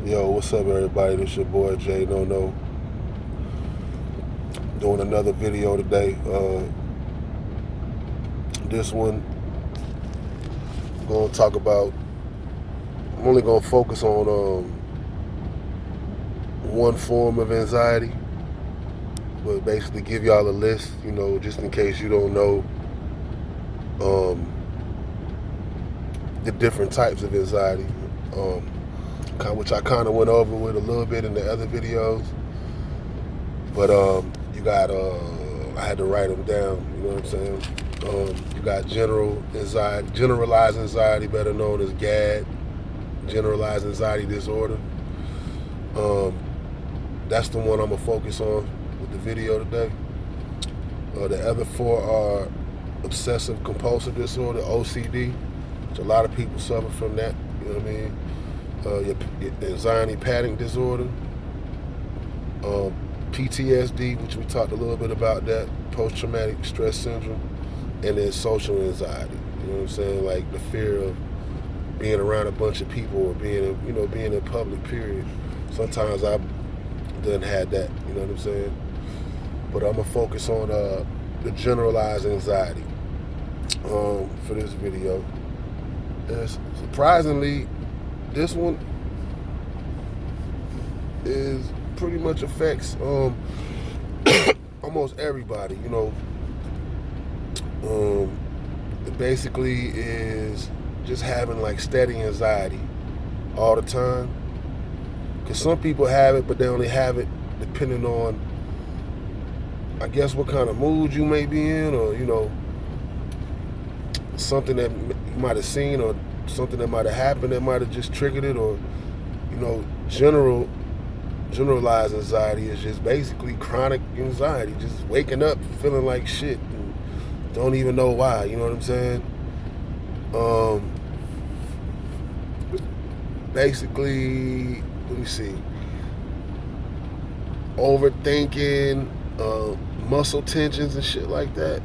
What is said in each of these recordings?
Yo, what's up, everybody? This your boy Jay No No, doing another video today. This one, I'm gonna talk about. I'm only gonna focus on one form of anxiety, but basically give y'all a list. Just in case you don't know um, the different types of anxiety, which I kind of went over with a little bit in the other videos. But you got, I had to write them down, you know what I'm saying? You got generalized anxiety, better known as GAD, generalized anxiety disorder. That's the one I'm gonna focus on with the video today. The other four are obsessive compulsive disorder, OCD, which a lot of people suffer from that, you know what I mean? Your anxiety panic disorder, PTSD, which we talked a little bit about that, post-traumatic stress syndrome, and then social anxiety. You know what I'm saying? Like the fear of being around a bunch of people or being in public, period. Sometimes I've done had that, you know what I'm saying? But I'm gonna focus on the generalized anxiety for this video. And surprisingly, this one is pretty much affects almost everybody, it basically is just having like steady anxiety all the time. Because some people have it, but they only have it depending on, I guess, what kind of mood you may be in, or something that you might have seen, or something that might have happened that might have just triggered it, or generalized anxiety is just basically chronic anxiety, just waking up feeling like shit and don't even know why, you know what I'm saying? Basically, let me see, overthinking, muscle tensions and shit like that,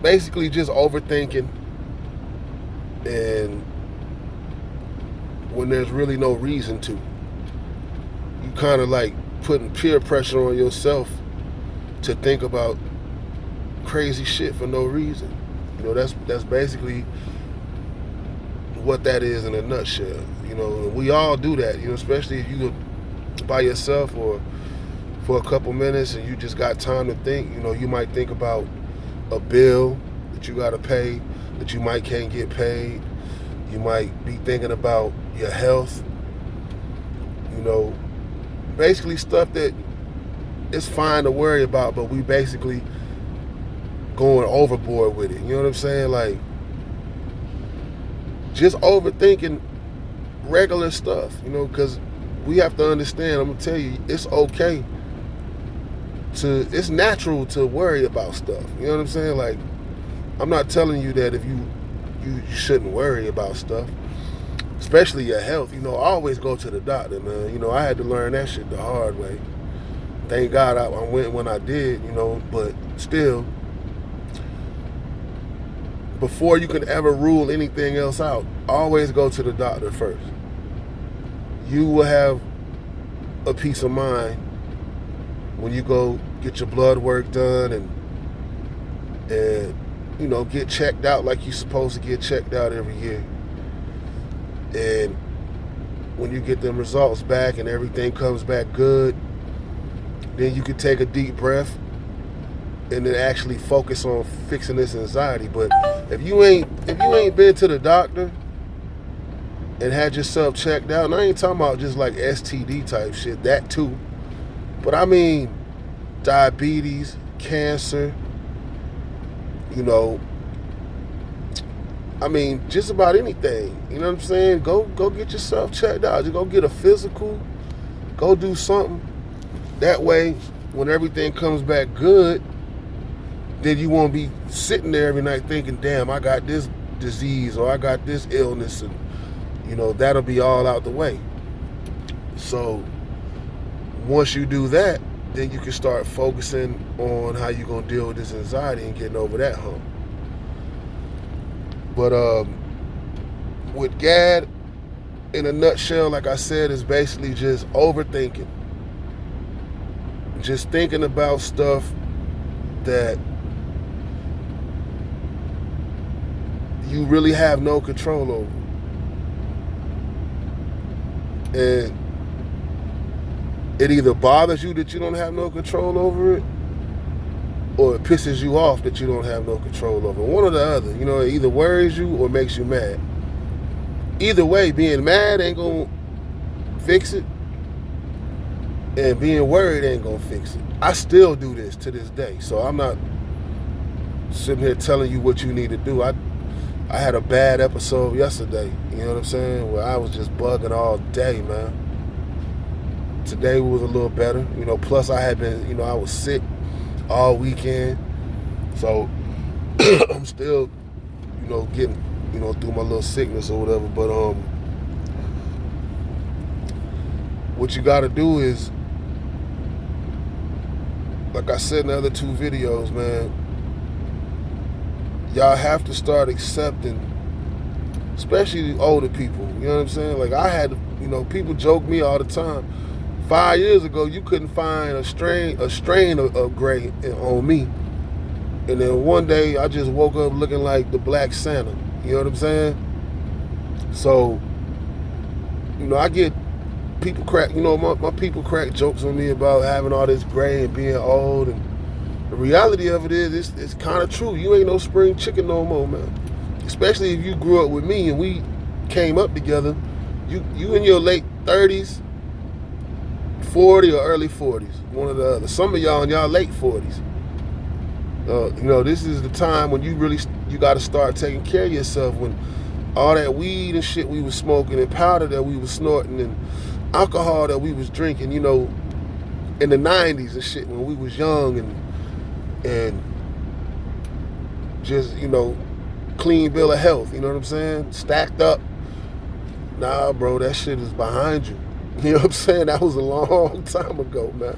basically just overthinking, and when there's really no reason to, you kind of like putting peer pressure on yourself to think about crazy shit for no reason. That's basically what that is in a nutshell. We all do that, especially if you go by yourself or for a couple minutes and you just got time to think. You might think about a bill that you got to pay that you might can't get paid. You might be thinking about your health, basically stuff that it's fine to worry about, but we basically going overboard with it. You know what I'm saying? Like, just overthinking regular stuff, because we have to understand, I'm going to tell you, it's okay it's natural to worry about stuff. You know what I'm saying? Like, I'm not telling you that if you shouldn't worry about stuff, especially your health. Always go to the doctor, man. I had to learn that shit the hard way. Thank God I went when I did, but still, before you can ever rule anything else out, always go to the doctor first. You will have a peace of mind when you go get your blood work done and get checked out like you're supposed to get checked out every year. And when you get them results back and everything comes back good, then you can take a deep breath and then actually focus on fixing this anxiety. But if you ain't been to the doctor and had yourself checked out, and I ain't talking about just like STD type shit, that too, but I mean diabetes, cancer, just about anything. You know what I'm saying? Go get yourself checked out. Just go get a physical. Go do something. That way, when everything comes back good, then you won't be sitting there every night thinking, damn, I got this disease or I got this illness, and that'll be all out the way. So once you do that, then you can start focusing on how you're going to deal with this anxiety and getting over that hump. But with GAD, in a nutshell, like I said, is basically just overthinking. Just thinking about stuff that you really have no control over. And it either bothers you that you don't have no control over it, or it pisses you off that you don't have no control over it. One or the other. You know, it either worries you or makes you mad. Either way, being mad ain't gonna fix it, and being worried ain't gonna fix it. I still do this to this day, so I'm not sitting here telling you what you need to do. I had a bad episode yesterday, you know what I'm saying, where I was just bugging all day, man. Today was a little better, you know, plus I had been, you know, I was sick all weekend, so I'm still, you know, getting, you know, through my little sickness or whatever. But what you gotta do is, like I said in the other 2 videos, man, y'all have to start accepting, especially the older people, you know what I'm saying? Like I had, you know, people joke me all the time. 5 years ago, you couldn't find a strain of gray on me. And then one day, I just woke up looking like the Black Santa. You know what I'm saying? So, you know, I get people crack, you know, my people crack jokes on me about having all this gray and being old. And the reality of it is, it's kind of true. You ain't no spring chicken no more, man. Especially if you grew up with me and we came up together. You in your late 30s, 40 or early 40s, one or the other. Some of y'all in y'all late 40s. You know, this is the time when you got to start taking care of yourself, when all that weed and shit we was smoking and powder that we was snorting and alcohol that we was drinking, you know, in the 90s and shit, when we was young and just, you know, clean bill of health, you know what I'm saying? Stacked up. Nah, bro, that shit is behind you. You know what I'm saying? That was a long time ago, man.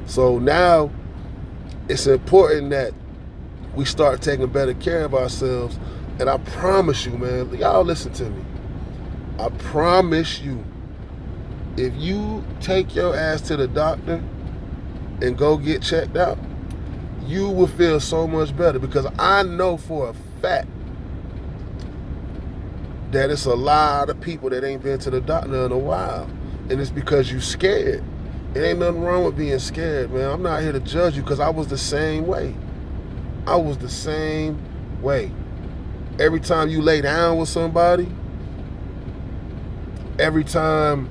So now it's important that we start taking better care of ourselves. And I promise you, man, y'all listen to me. I promise you, if you take your ass to the doctor and go get checked out, you will feel so much better, because I know for a fact that it's a lot of people that ain't been to the doctor in a while. And it's because you scared. It ain't nothing wrong with being scared, man. I'm not here to judge you, because I was the same way. I was the same way. Every time you lay down with somebody, every time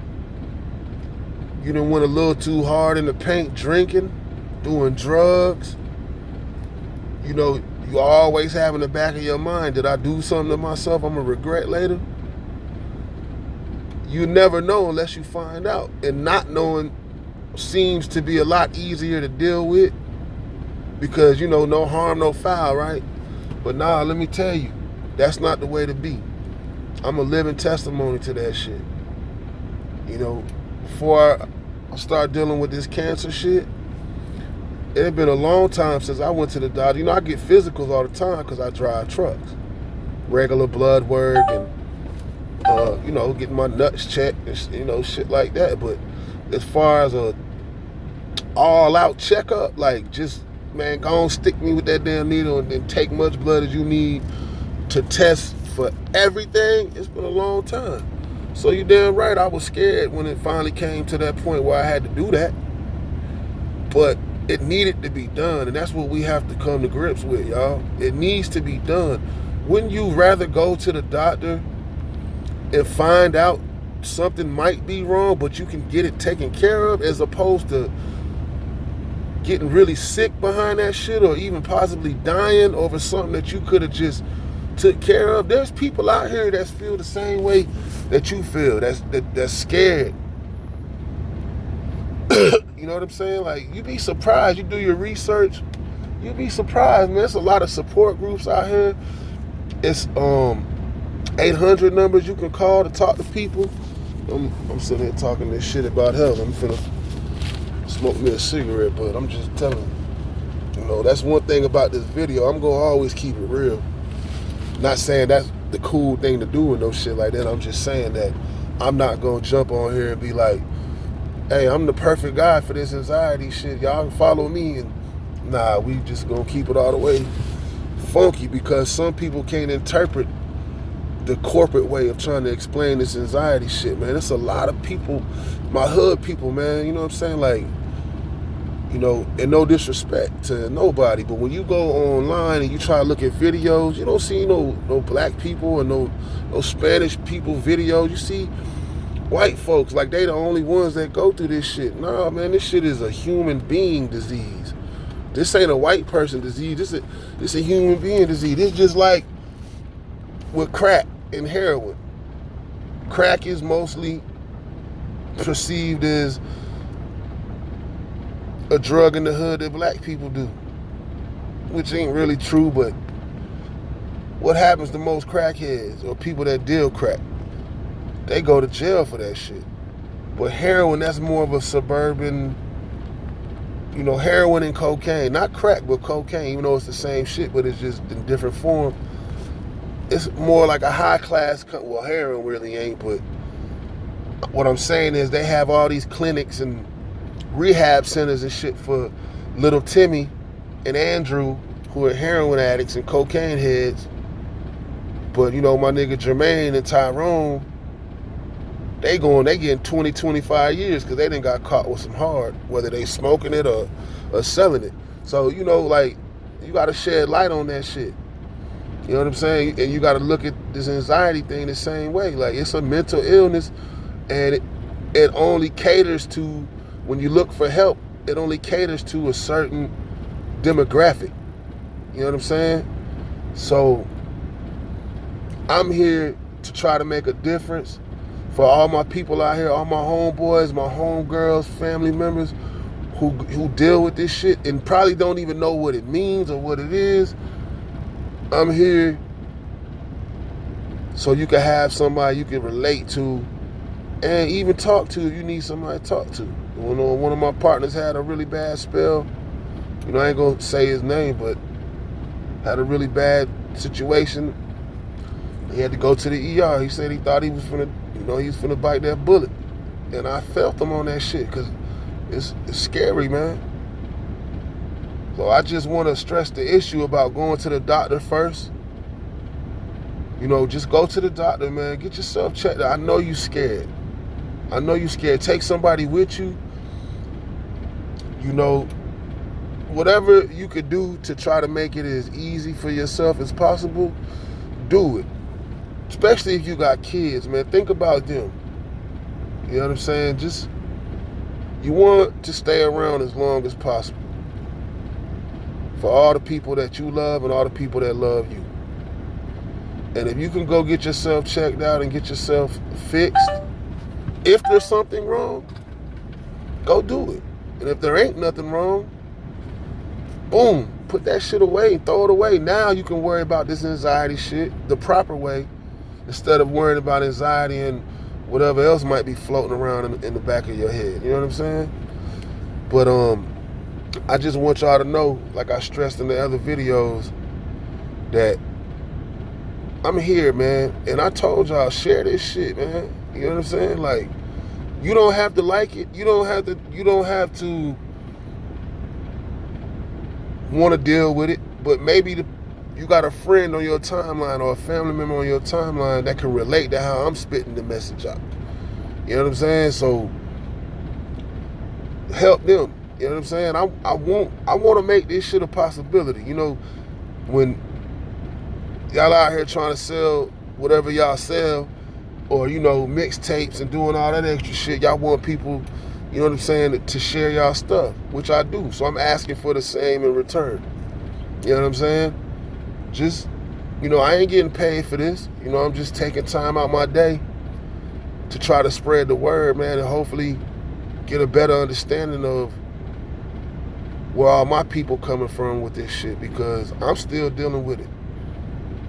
you done went a little too hard in the paint drinking, doing drugs, you know, you always have in the back of your mind, did I do something to myself I'm gonna regret later? You never know unless you find out. And not knowing seems to be a lot easier to deal with, because, you know, no harm, no foul, right? But nah, let me tell you, that's not the way to be. I'm a living testimony to that shit. You know, before I started dealing with this cancer shit, it had been a long time since I went to the doctor. You know, I get physicals all the time because I drive trucks. Regular blood work and, you know, getting my nuts checked and, you know, shit like that. But as far as a all-out checkup, like, just, man, go on, stick me with that damn needle and then take much blood as you need to test for everything, it's been a long time. So you damn right, I was scared when it finally came to that point where I had to do that. But it needed to be done, and that's what we have to come to grips with, y'all. It needs to be done. Wouldn't you rather go to the doctor and find out something might be wrong, but you can get it taken care of, as opposed to getting really sick behind that shit, or even possibly dying over something that you could have just took care of? There's people out here that feel the same way that you feel, that's scared. You know what I'm saying? Like, you be surprised. You do your research, you be surprised, man. There's a lot of support groups out here. It's 800 numbers you can call to talk to people. I'm sitting here talking this shit about health. I'm finna smoke me a cigarette, but I'm just telling you, you know, that's one thing about this video. I'm gonna always keep it real. Not saying that's the cool thing to do and no shit like that. I'm just saying that I'm not gonna jump on here and be like, hey, I'm the perfect guy for this anxiety shit. Y'all follow me. And nah, we just gonna keep it all the way funky, because some people can't interpret the corporate way of trying to explain this anxiety shit, man. It's a lot of people, my hood people, man, you know what I'm saying? Like, you know, and no disrespect to nobody, but when you go online and you try to look at videos, you don't see no black people or no Spanish people videos. You see white folks like they the only ones that go through this shit. Nah, man, this shit is a human being disease. This ain't a white person disease. This a human being disease. It's just like with crack and heroin. Crack is mostly perceived as a drug in the hood that black people do, which ain't really true, but what happens to most crackheads or people that deal crack? They go to jail for that shit. But heroin, that's more of a suburban, you know, heroin and cocaine. Not crack, but cocaine, even though it's the same shit, but it's just in different form. It's more like a high class, well, heroin really ain't, but what I'm saying is they have all these clinics and rehab centers and shit for little Timmy and Andrew, who are heroin addicts and cocaine heads. But, you know, my nigga Jermaine and Tyrone, they getting 20, 25 years because they done got caught with some hard, whether they smoking it or selling it. So, you know, like, you got to shed light on that shit. You know what I'm saying? And you got to look at this anxiety thing the same way. Like, it's a mental illness, and it only caters to, when you look for help, it only caters to a certain demographic. You know what I'm saying? So I'm here to try to make a difference for all my people out here, all my homeboys, my homegirls, family members who deal with this shit and probably don't even know what it means or what it is. I'm here so you can have somebody you can relate to and even talk to if you need somebody to talk to. You know, one of my partners had a really bad spell. You know, I ain't gonna say his name, but had a really bad situation. He had to go to the ER. He said he thought he was finna bite that bullet. And I felt him on that shit, because it's scary, man. So I just want to stress the issue about going to the doctor first. You know, just go to the doctor, man. Get yourself checked out. I know you scared. I know you scared. Take somebody with you. You know, whatever you could do to try to make it as easy for yourself as possible, do it. Especially if you got kids, man. Think about them. You know what I'm saying? Just, you want to stay around as long as possible for all the people that you love and all the people that love you. And if you can go get yourself checked out and get yourself fixed, if there's something wrong, go do it. And if there ain't nothing wrong, boom, put that shit away, throw it away. Now you can worry about this anxiety shit the proper way, instead of worrying about anxiety and whatever else might be floating around in the back of your head. You know what I'm saying? But I just want y'all to know, like I stressed in the other videos, that I'm here, man. And I told y'all, share this shit, man. You know what I'm saying? Like, you don't have to like it. You don't have to want to deal with it. But maybe you got a friend on your timeline or a family member on your timeline that can relate to how I'm spitting the message out. You know what I'm saying? So help them. You know what I'm saying? I want to make this shit a possibility. You know, when y'all out here trying to sell whatever y'all sell, or, you know, mixtapes and doing all that extra shit, y'all want people, you know what I'm saying, to share y'all stuff, which I do. So I'm asking for the same in return. You know what I'm saying? Just, you know, I ain't getting paid for this. You know, I'm just taking time out my day to try to spread the word, man, and hopefully get a better understanding of where all my people coming from with this shit, because I'm still dealing with it.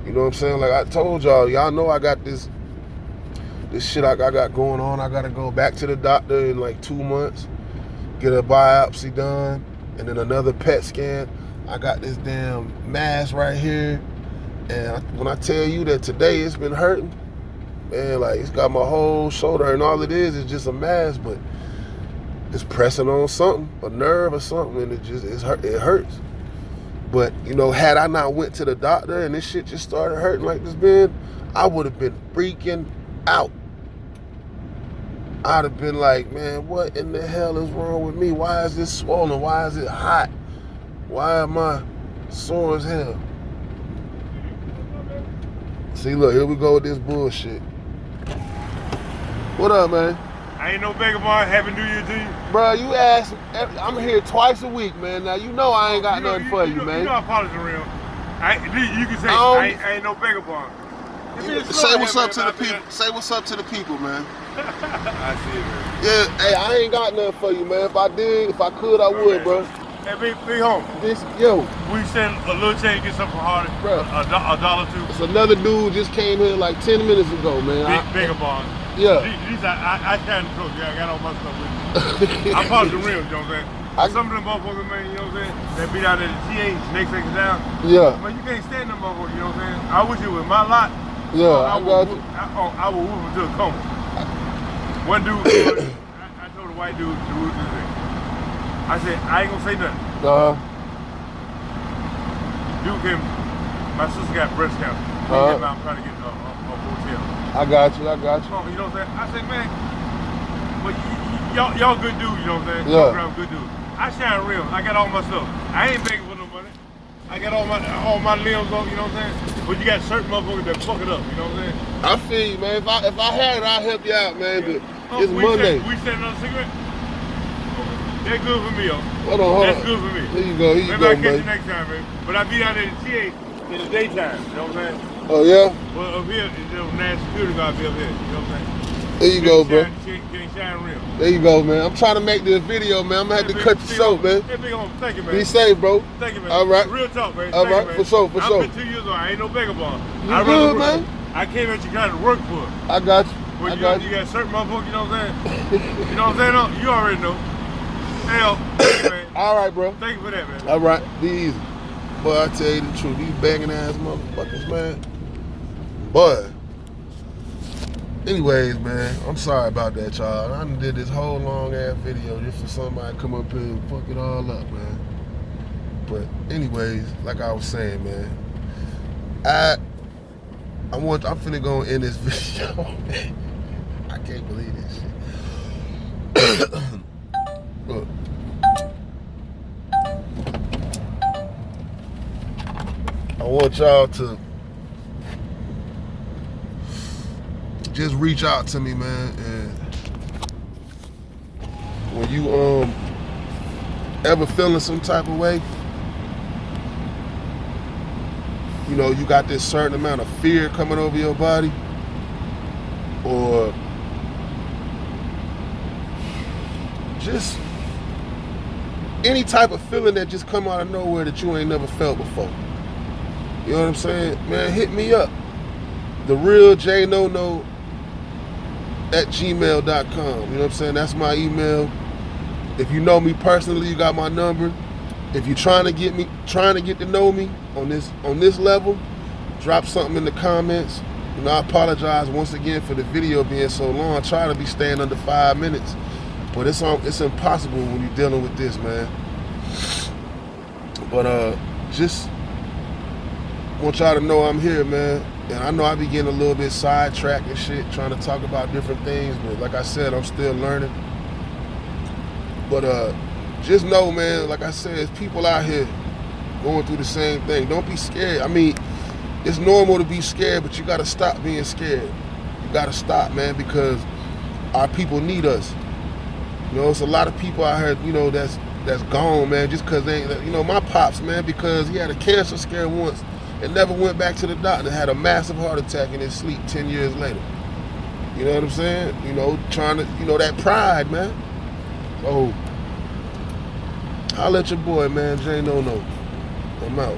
You know what I'm saying? Like I told y'all know I got this shit I got going on. I gotta go back to the doctor in like 2 months, get a biopsy done, and then another PET scan. I got this damn mass right here And when I tell you that today it's been hurting, man, like it's got my whole shoulder, and all it is just a mass, but it's pressing on something, a nerve or something, and it hurts. But had I not went to the doctor and this shit just started hurting like this, man, I would have been freaking out. I'd have been like, man, what in the hell is wrong with me? Why is this swollen? Why is it hot? Why am I sore as hell? See, look, here we go with this bullshit. What up, man? I ain't no vagabond. Happy New Year to you. Bro, you ask, I'm here twice a week, man. Now, I ain't got nothing for you, man. You know I apologize real. You can say, I ain't no vagabond. Say what's up to the people. Say what's up to the people, man. I see it, man. Yeah, hey, I ain't got nothing for you, man. If I could, I would, bro. Hey, big home. We send a little change, get something for Hardy. Bro. A dollar or two. It's another dude just came here like 10 minutes ago, man. Vagabond. Yeah. I can't cook. Yeah, I got all my stuff with me. I polish the rims, you know what I'm saying? Some of them motherfuckers, man, you know what I'm saying? They beat out at the T8, next section down. Yeah. But you can't stand them motherfuckers, you know what I'm saying? I wish it was my lot. Yeah, I got you. I would whoop him to a coma. One dude, I told a white dude to do this thing. I said, I ain't gonna say nothing. Dude came, my sister got breast cancer. I'm trying to get a hotel. I got you. You know what I'm saying? I said, man, but y'all good dudes, you know what I'm saying? Yeah. Y'all good dudes. I shine real. I got all my stuff. I ain't begging for no money. I got all my limbs on, you know what I'm saying? But you got certain motherfuckers that fuck it up, you know what I'm saying? I feel you, man. If I had it, I'd help you out, man. Yeah. But it's Monday. We send another cigarette? That's good for me, yo. Hold on. That's good for me. Here you go, Maybe I'll catch you next time, man. But I be out there at the TA in the daytime, you know what I'm saying? Oh, yeah? Well, up here, the national security guard be up here, you know what I'm saying? There you go, bro. Can't shine real. There you go, man. I'm trying to make this video, man. I'm going to have to cut you short, man. Hey, big homie, thank you, man. Be safe, bro. Thank you, man. All right. Real talk, man. All right, man. for sure. I've been 2 years old. I ain't no vagabond. You good, man? I came at you kind of work for it. I got you. When you got certain motherfuckers, you know what I'm saying? You know what I'm saying? You already know. Hell, thank you, man. All right, bro. Thank you for that, man. All right, be easy. Boy, I tell you the truth, these banging ass motherfuckers, man. Boy. Anyways, man, I'm sorry about that, y'all. I done did this whole long ass video just for somebody to come up here and fuck it all up, man. But anyways, like I was saying, man, I'm finna go end this video. I can't believe this shit. Look. I want y'all to just reach out to me, man, and when you ever feeling some type of way, you got this certain amount of fear coming over your body, or just any type of feeling that just come out of nowhere that you ain't never felt before. You know what I'm saying? Man, hit me up. TheRealJNono@gmail.com. You know what I'm saying? That's my email. If you know me personally, you got my number. If you're trying to get to know me on this level, drop something in the comments. I apologize once again for the video being so long. I try to be staying under 5 minutes, but it's impossible when you're dealing with this, man. But just want y'all to know I'm here, man. And I know I be getting a little bit sidetracked and shit, trying to talk about different things, but like I said, I'm still learning. But just know, man, like I said, there's people out here going through the same thing. Don't be scared. I mean, it's normal to be scared, but you gotta stop being scared. You gotta stop, man, because our people need us. It's a lot of people out here, that's gone, man, just because they ain't, my pops, man, because he had a cancer scare once and never went back to the doctor, had a massive heart attack in his sleep 10 years later. You know what I'm saying? Trying to, that pride, man. So, holla at your boy, man, J Nono. I'm out.